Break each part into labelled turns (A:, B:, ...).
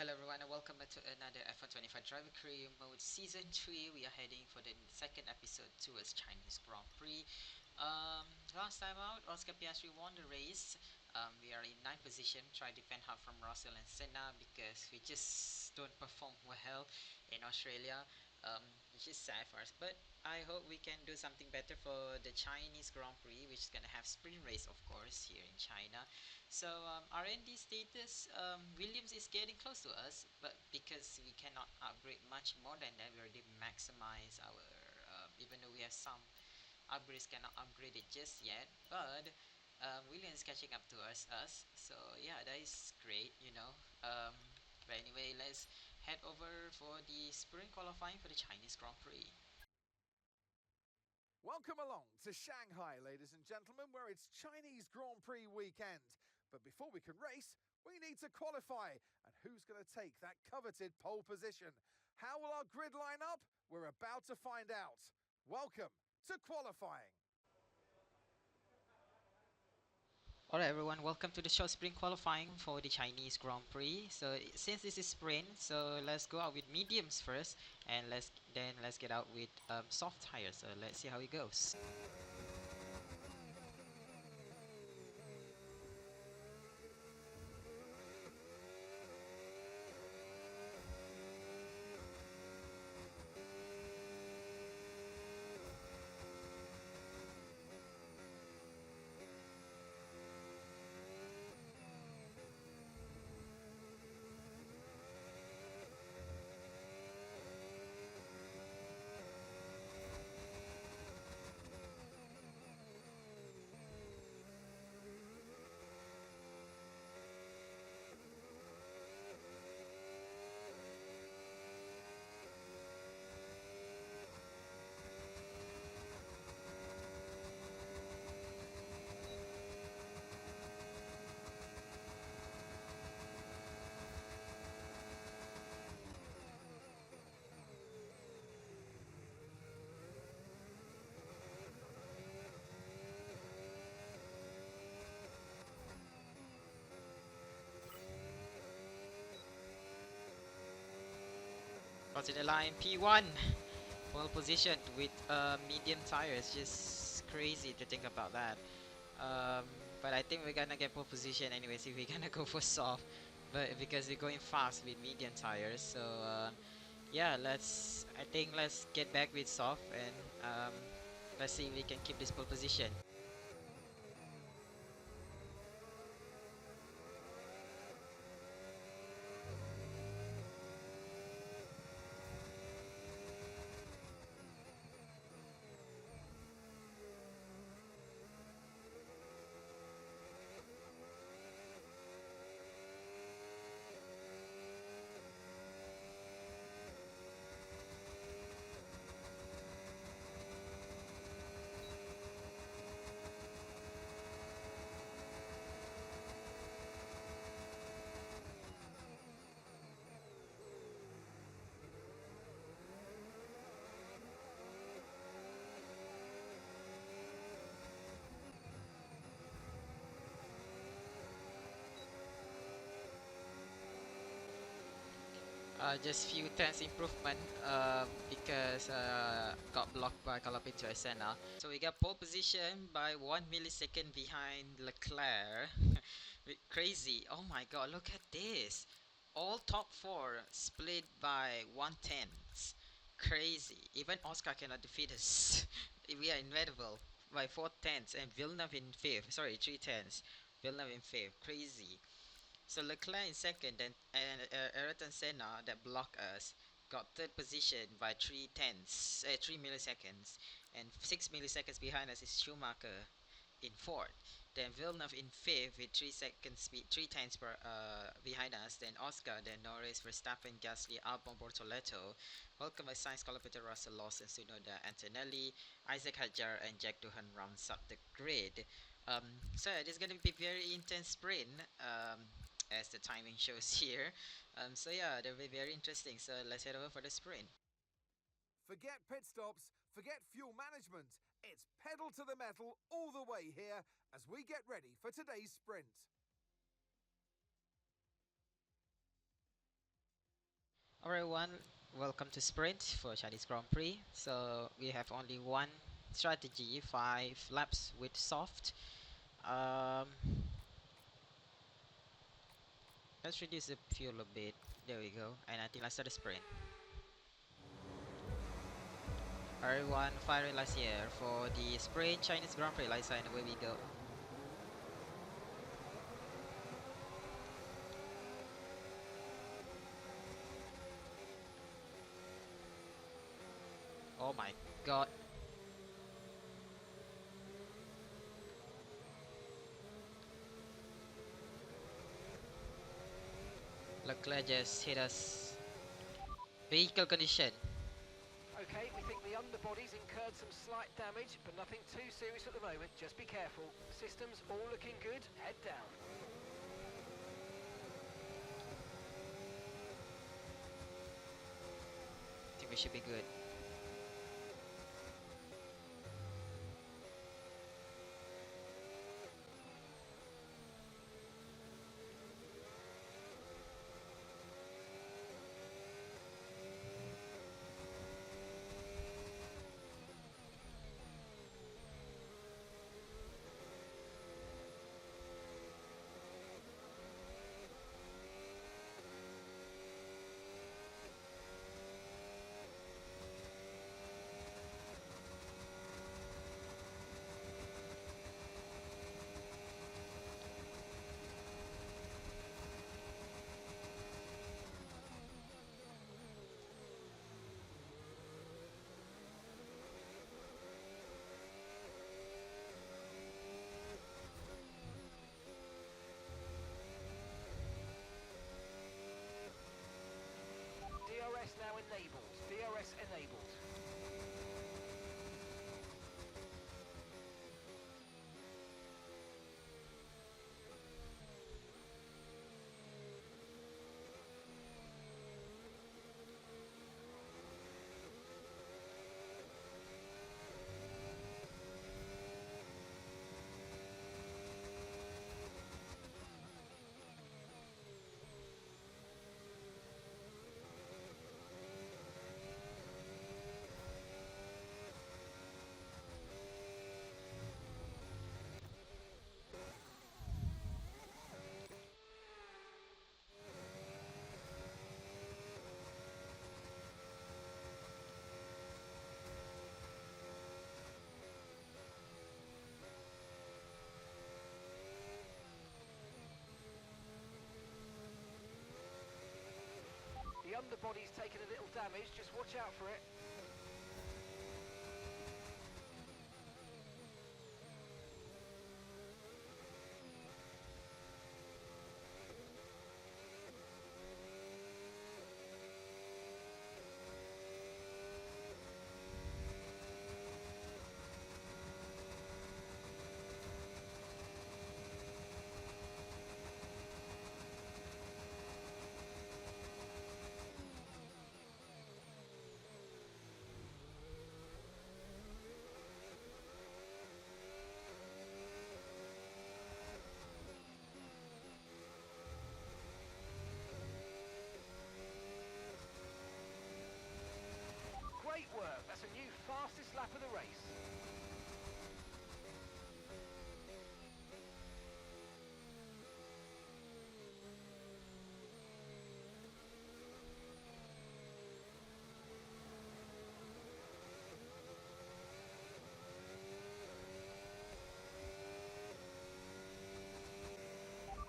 A: Hello everyone and welcome back to another F1 25 Driver Career Mode Season 3. We are heading for the second episode towards Chinese Grand Prix. Last time out, Oscar Piastri won the race. We are in 9th position, try to defend her from Russell and Senna because we just don't perform well in Australia, which is sad for us. But I hope we can do something better for the Chinese Grand Prix, which is gonna have sprint race, of course, here in China. So R&D status, Williams is getting close to us, but because we cannot upgrade much more than that, we already maximize our. Even though we have some upgrades, cannot upgrade it just yet. But Williams is catching up to us. So yeah, that is great, you know. But anyway, let's head over for the sprint qualifying for the Chinese Grand Prix.
B: Welcome along to Shanghai, ladies and gentlemen, where it's Chinese Grand Prix weekend. But before we can race, we need to qualify. And who's going to take that coveted pole position? How will our grid line up? We're about to find out. Welcome to qualifying.
A: Alright everyone, welcome to the short sprint qualifying for the Chinese Grand Prix. So since this is sprint, so let's go out with mediums first, and let's get out with soft tires. So let's see how it goes. Cross the line, P1, pole position with medium tires. Just crazy to think about that. But I think we're gonna get pole position anyways if we're gonna go for soft. But because we're going fast with medium tires, so yeah, I think let's get back with soft and let's see if we can keep this pole position. Just few tenths improvement because got blocked by Colapinto and Senna. So we got pole position by 1 millisecond behind Leclerc. Crazy. Oh my god, look at this. All top 4 split by 1/10. Crazy. Even Oscar cannot defeat us. We are inevitable by 4/10 and Villeneuve in 5th. Sorry, 3/10. Villeneuve in 5th. Crazy. So Leclerc in second, and Ayrton Senna that blocked us got third position by 3 milliseconds, and 6 milliseconds behind us is Schumacher in fourth. Then Villeneuve in fifth with 3 seconds speed, 3 tenths per behind us. Then Oscar, then Norris, Verstappen, Gasly, Albon, Bortoleto. Welcome by Sainz, Colapinto, Russell, Lawson, Tsunoda, Antonelli, Isaac Hadjar, and Jack Doohan rounds up the grid. So it is gonna be very intense sprint. As the timing shows here. So yeah, they'll be very interesting. So let's head over for the sprint.
B: Forget pit stops, forget fuel management. It's pedal to the metal all the way here as we get ready for today's sprint.
A: Alright everyone, welcome to Sprint for Chinese Grand Prix. So we have only one strategy, 5 laps with soft. Um, let's reduce the fuel a bit. There we go. And I think let's start the sprint. Alright everyone, fire last year for the sprint Chinese Grand Prix. Lights and away we go. Oh my god. Leclerc just hit us. Vehicle condition.
C: Okay, we think the underbody's incurred some slight damage, but nothing too serious at the moment. Just be careful. Systems all looking good. Head down.
A: I think we should be good.
C: DRS now enabled. DRS enabled. The underbody's taken a little damage. Just watch out for it. Great work. That's a new fastest lap of the race.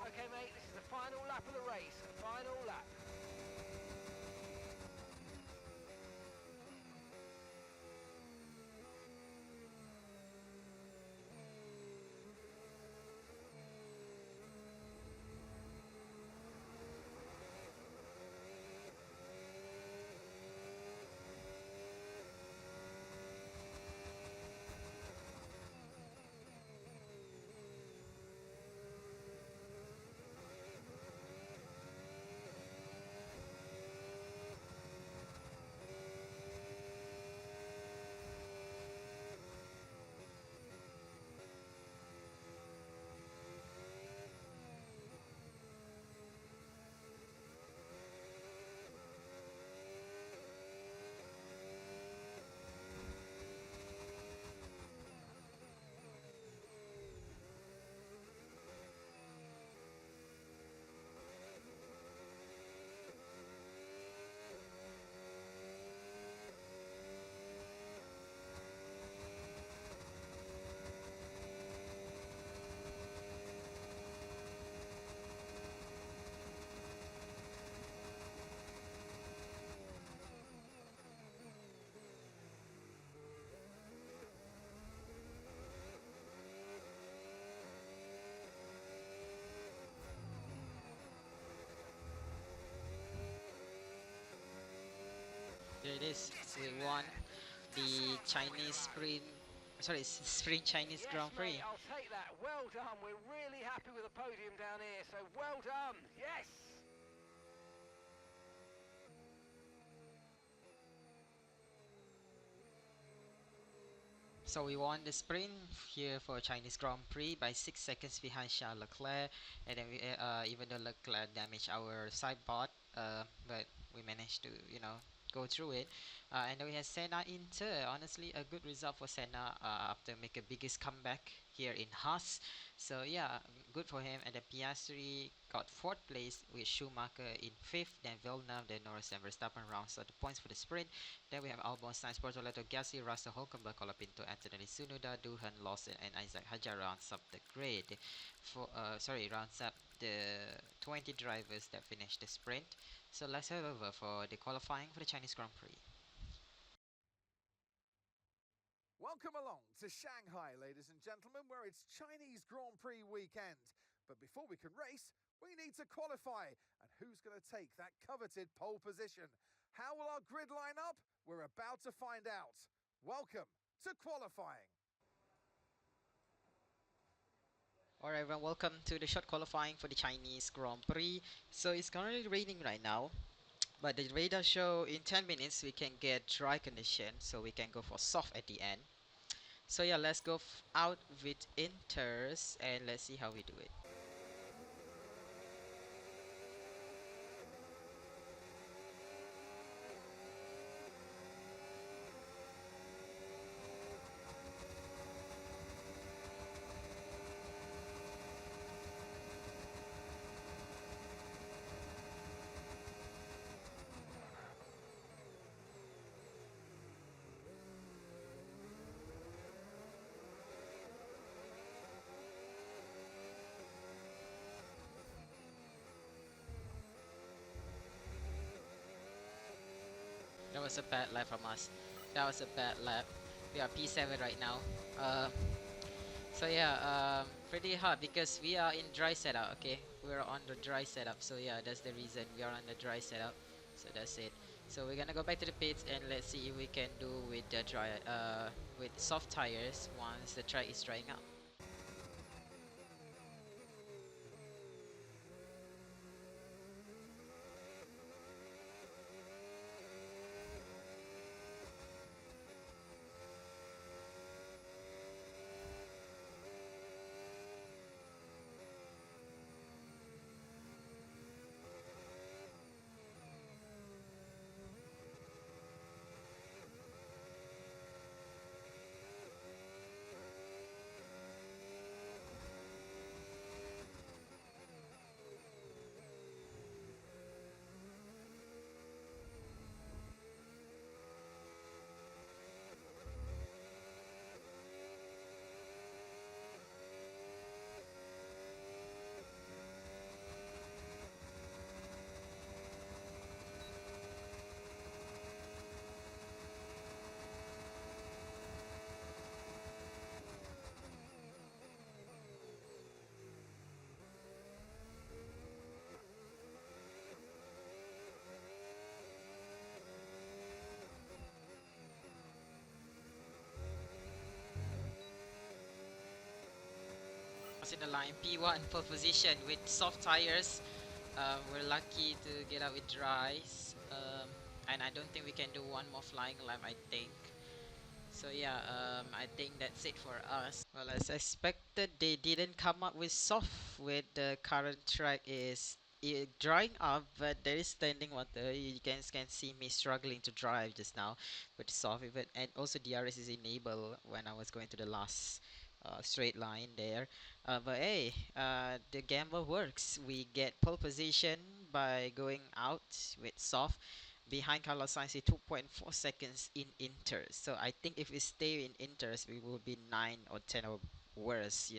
C: Okay, mate, this is the final lap of the race. Final lap.
A: is. We won the Chinese Sprint, sorry, Spring Chinese
C: Yes,
A: Grand Prix.
C: mate, I'll take that. Well done. We're really happy with the podium down here, so well done. Yes.
A: So we won the sprint here for Chinese Grand Prix by 6 seconds behind Charles Leclerc, and then even though Leclerc damaged our side pod, but we managed to go through it. And then we had Senna in third. Honestly, a good result for Senna after make a biggest comeback here in Haas. So yeah, good for him. And then Piastri got fourth place with Schumacher in fifth, then Villeneuve, then Norris and Verstappen rounds out the points for the sprint. Then we have Albon, Sainz, Bortoleto, Gasly, Russell, Hulkenberg, Colapinto, Antonelli, Tsunoda, Durhan, Lawson, and Isaac Hadjar rounds up the grid. Rounds up the 20 drivers that finished the sprint. So let's head over for the qualifying for the Chinese Grand Prix.
B: Welcome along to Shanghai, ladies and gentlemen, where it's Chinese Grand Prix weekend. But before we can race, we need to qualify. And who's going to take that coveted pole position? How will our grid line up? We're about to find out. Welcome to qualifying.
A: Alright everyone, welcome to the short qualifying for the Chinese Grand Prix. So it's currently raining right now, but the radar show in 10 minutes we can get dry condition, so we can go for soft at the end. So yeah, let's go out with inters and let's see how we do it. That was a bad lap from us. That was a bad lap. We are P7 right now. So yeah, pretty hard because we are in dry setup. Okay, we're on the dry setup. So yeah, that's the reason we are on the dry setup. So that's it. So we're gonna go back to the pits and let's see if we can do with the with soft tires once the track is drying out. In the line, P1 pole position with soft tires. We're lucky to get out with dries, and I don't think we can do one more flying lap. I think so. Yeah, I think that's it for us. Well, as expected, they didn't come up with soft. With the current track is drying up, but there is standing water. You guys can see me struggling to drive just now with soft, even and also DRS is enabled when I was going to the last straight line there. But hey, the gamble works. We get pole position by going out with soft behind Carlos Sainz 2.4 seconds in inters. So I think if we stay in inters, we will be 9 or 10 or worse.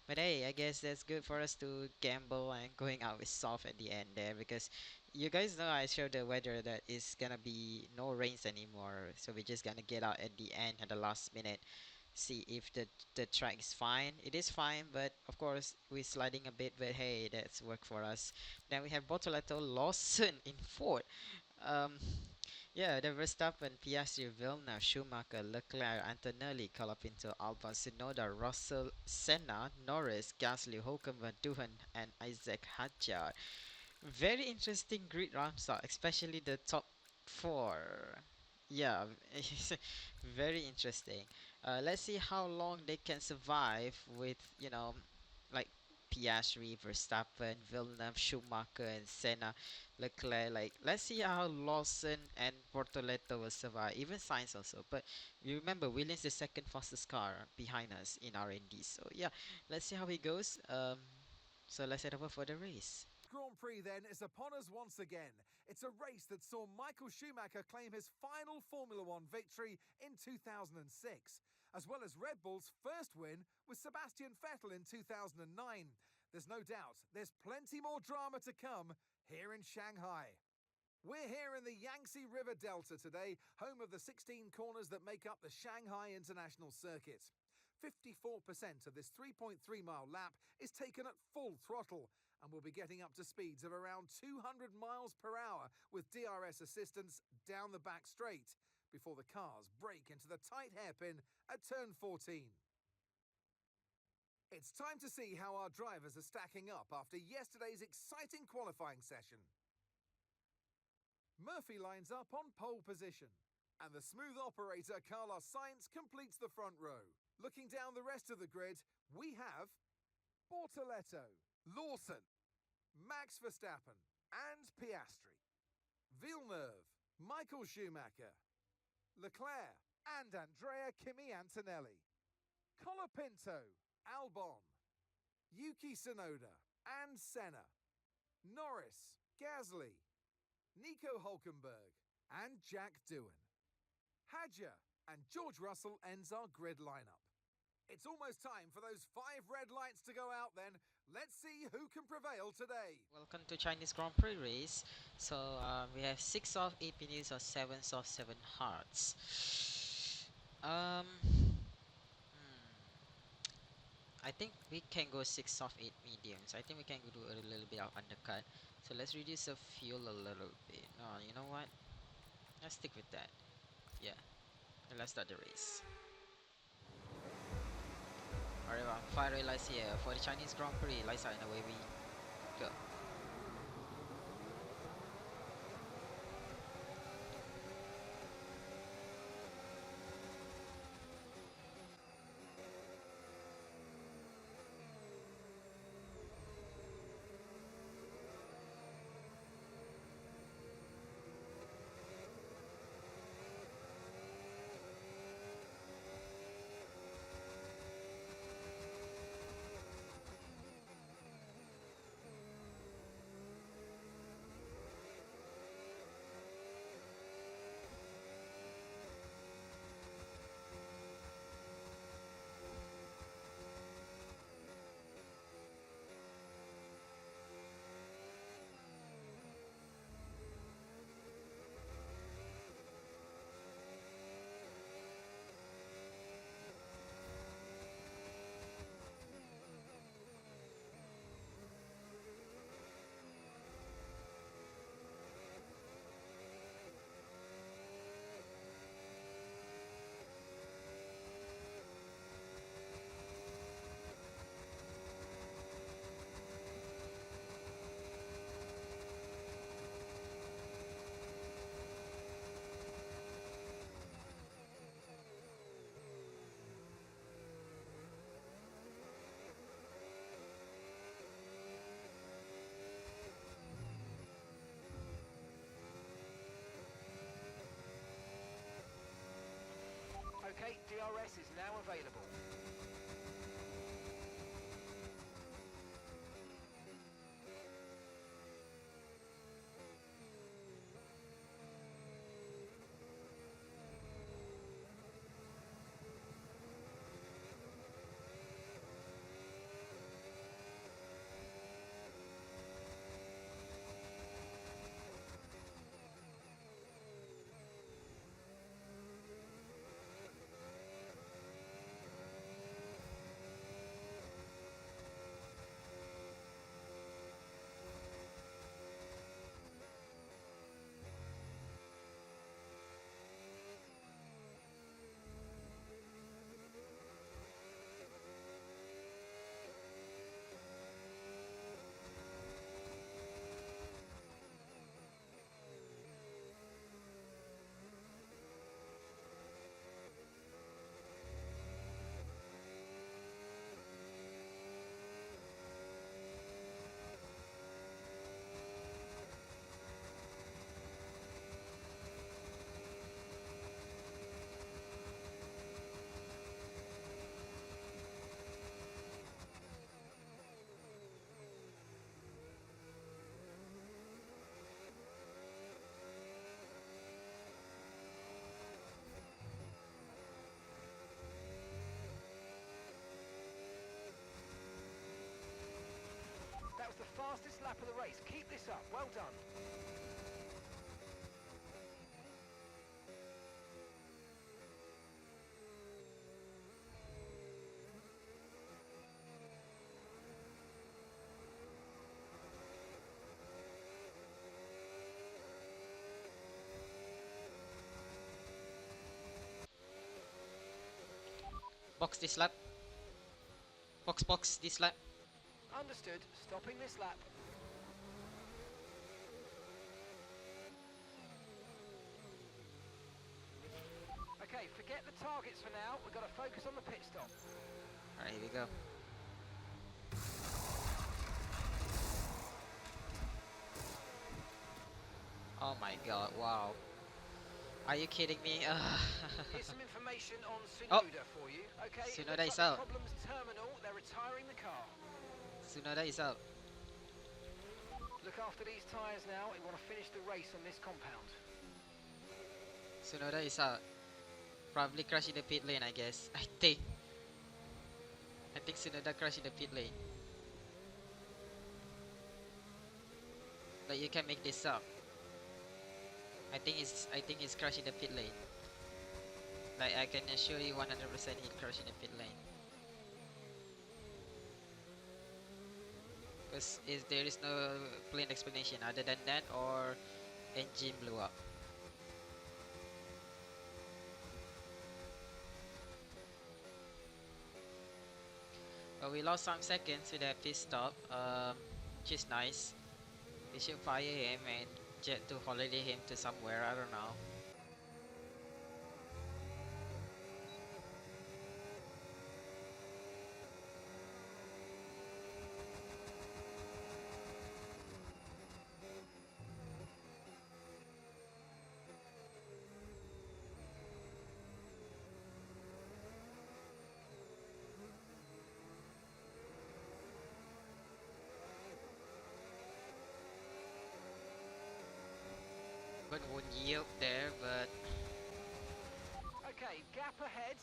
A: But hey, I guess that's good for us to gamble and going out with soft at the end there because you guys know I showed the weather that is gonna be no rains anymore. So we're just gonna get out at the end at the last minute, see if the track is fine. It is fine, but of course we're sliding a bit, but hey, that's work for us. Then we have Bortoleto Lawson in fourth. um Yeah, the Verstappen, Piastri, Villeneuve, Schumacher, Leclerc, Antonelli, Colapinto, Albon, Tsunoda, Russell, Senna, Norris, Gasly, Hülkenberg, Doohan, and Isaac Hadjar. Very interesting grid rounds are, especially the top four. Yeah, very interesting. Let's see how long they can survive with, like Piastri, Verstappen, Villeneuve, Schumacher, and Senna, Leclerc. Like, let's see how Lawson and Bortoleto will survive. Even Sainz also. But you remember, Williams the second fastest car behind us in R&D. So yeah, let's see how it goes. So let's head over for the race.
B: Grand Prix then is upon us once again. It's a race that saw Michael Schumacher claim his final Formula One victory in 2006, as well as Red Bull's first win with Sebastian Vettel in 2009. There's no doubt there's plenty more drama to come here in Shanghai. We're here in the Yangtze River Delta today, home of the 16 corners that make up the Shanghai International Circuit. 54% of this 3.3-mile lap is taken at full throttle, and we'll be getting up to speeds of around 200 miles per hour with DRS assistance down the back straight before the cars break into the tight hairpin at turn 14. It's time to see how our drivers are stacking up after yesterday's exciting qualifying session. Murphy lines up on pole position, and the smooth operator Carlos Sainz completes the front row. Looking down the rest of the grid, we have Bortoleto, Lawson, Max Verstappen and Piastri, Villeneuve, Michael Schumacher, Leclerc and Andrea Kimi Antonelli, Colapinto, Albon, Yuki Tsunoda and Senna, Norris, Gasly, Nico Hülkenberg and Jack Doohan. Hadjar and George Russell ends our grid lineup. It's almost time for those 5 red lights to go out then. Let's see who can prevail today.
A: Welcome to Chinese Grand Prix race. So we have 6 of 8 minutes or 7 of 7 hearts. I think we can go 6 of 8 mediums. I think we can do a little bit of undercut. So let's reduce the fuel a little bit. No, you know what? Let's stick with that. Yeah. And let's start the race. Alright, 5 red lights here for the Chinese Grand Prix. Lights out and away we go.
C: Okay, DRS is now available. fastest lap of the race. Keep this up. Well done.
A: Box this lap. Box this lap.
C: Understood. Stopping this lap. Okay, forget the targets for now. We've got to focus on the pit stop.
A: Alright, here we go. Oh my god, wow. Are you kidding me?
C: Here's some information on
A: Oh.
C: Tsunoda for you. Okay, it
A: Tsunoda
C: looks
A: is
C: like
A: out.
C: the problem's terminal. They're retiring the car.
A: Tsunoda is out.
C: Look after these tyres now. We want to finish the race on this compound.
A: Tsunoda is out. Probably crashed in the pit lane, I guess. I think Tsunoda crashed in the pit lane. Like, you can make this up. I think it's crashed in the pit lane. Like, I can assure you 100% he crashed in the pit lane. Because there is no plain explanation other than that, or engine blew up. But we lost some seconds with that pit stop, which is nice. We should fire him and jet to holiday him to somewhere, I don't know. But won't yield there, but
C: Okay, gap ahead,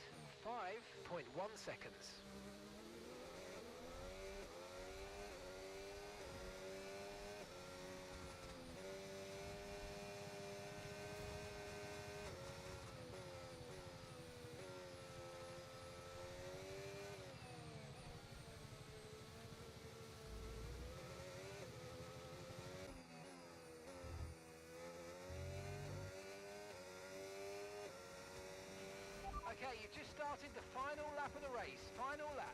C: 5.1 seconds. Okay, you've just started the final lap of the race. Final lap.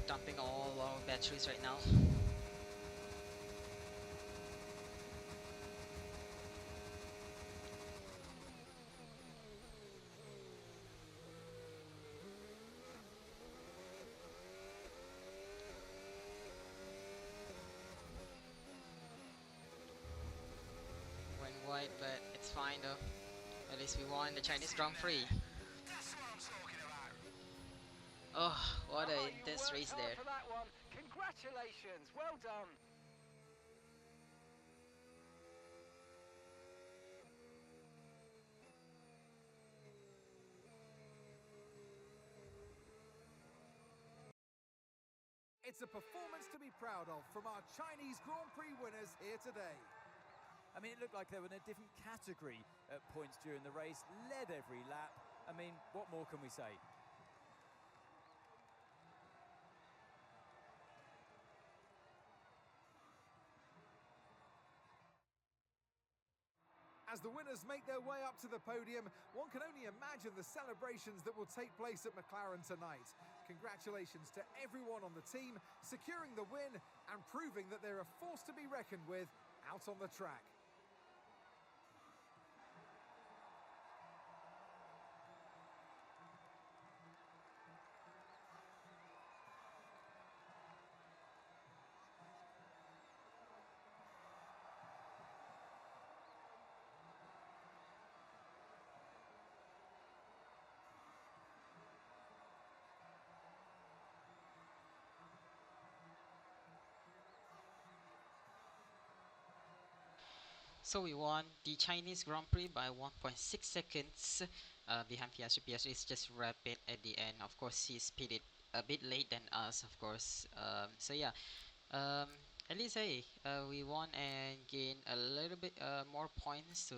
A: dumping all our batteries right now. Went wide, but it's fine though. At least we won the Chinese Grand Prix.
C: That's what I'm talking about.
A: Oh, what
C: Oh,
A: a
C: you
A: intense
C: worked
A: race
C: hard
A: there.
C: for that one. Congratulations. Well done.
B: It's a performance to be proud of from our Chinese Grand Prix winners here today.
D: I mean, it looked like they were in a different category at points during the race, led every lap. I mean, what more can we say?
B: As the winners make their way up to the podium, one can only imagine the celebrations that will take place at McLaren tonight. Congratulations to everyone on the team, securing the win and proving that they're a force to be reckoned with out on the track.
A: So we won the Chinese Grand Prix by 1.6 seconds behind Piastri. Piastri is just rapid at the end. Of course, he's pitted a bit late than us, of course. So yeah, at least hey, we won and gained a little bit more points to,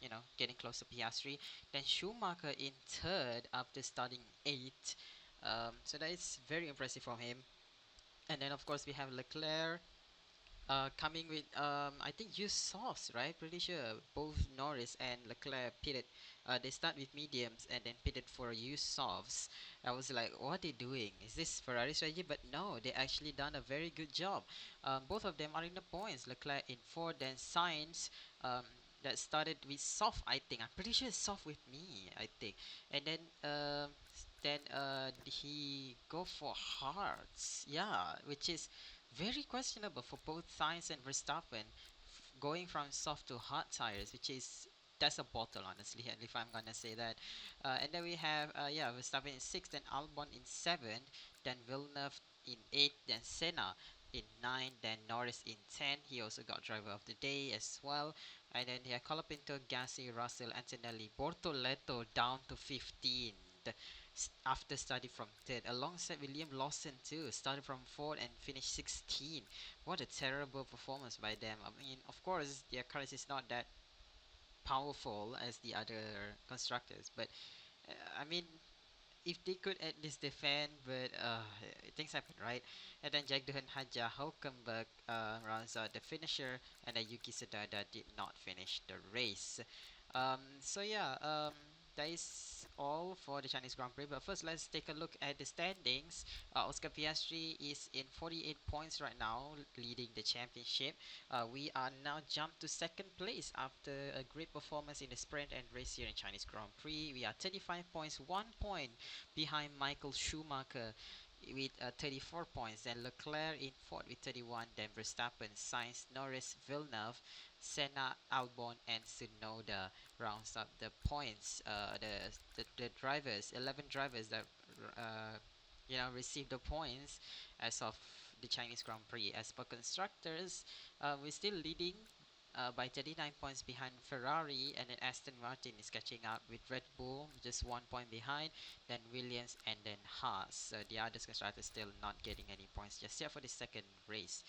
A: you know, getting close to Piastri. Then Schumacher in third after starting 8th. So that is very impressive from him. And then of course we have Leclerc coming with I think used softs, right? Pretty sure both Norris and Leclerc pitted. They start with mediums and then pitted for used softs. I was like, what are they doing? Is this Ferrari strategy? But no, they actually done a very good job. Both of them are in the points. Leclerc in fourth, then Sainz. That started with soft, I think. I'm pretty sure it's soft with me, I think. And then he go for hards, yeah, which is very questionable for both Sainz and Verstappen, going from soft to hard tires, which is that's a bottle, honestly, and if I'm gonna say that. And then we have yeah, Verstappen in sixth, then Albon in seventh, then Villeneuve in eighth, then Senna in ninth, then Norris in 10th. He also got driver of the day as well. And then he had Colapinto, Gasly, Russell, Antonelli, Bortoleto down to 15th after starting from third, alongside William Lawson too, started from fourth and finished 16. What a terrible performance by them. I mean, of course, their cars is not that powerful as the other constructors, but I mean, if they could at least defend, but things happen, right? And then Jagduhan Haja Hulkenberg rounds out the finisher, and then Yuki Tsunoda did not finish the race. So yeah, that is all for the Chinese Grand Prix. But first, let's take a look at the standings. Oscar Piastri is in 48 points right now, leading the championship. We are now jumped to second place after a great performance in the sprint and race here in Chinese Grand Prix. We are 35 points, 1 point behind Michael Schumacher with 34 points. Then Leclerc in fourth with 31. Then Verstappen, Sainz, Norris, Villeneuve, Senna, Albon, and Tsunoda rounds up the points. The drivers, 11 drivers that received the points as of the Chinese Grand Prix. As per constructors, we're still leading by 39 points behind Ferrari, and then Aston Martin is catching up with Red Bull, just 1 point behind, then Williams, and then Haas. So the other constructors still not getting any points just yet for the second race.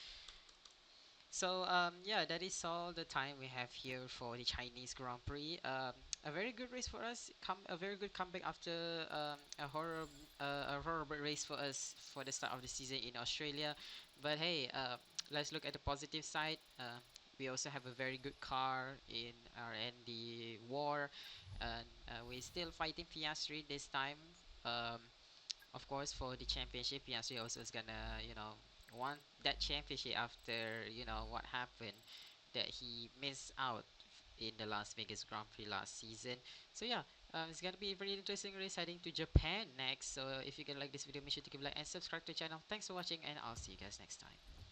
A: So yeah, that is all the time we have here for the Chinese Grand Prix. A very good race for us. A very good comeback after a horrible race for us for the start of the season in Australia. But hey, let's look at the positive side. We also have a very good car in our the war, and we're still fighting Piastri this time. Um, of course, for the championship, Piastri also is gonna, want that championship after, what happened that he missed out in the Las Vegas Grand Prix last season. So yeah, it's gonna be a very interesting race heading to Japan next. So if you can like this video, make sure to give a like and subscribe to the channel. Thanks for watching, and I'll see you guys next time.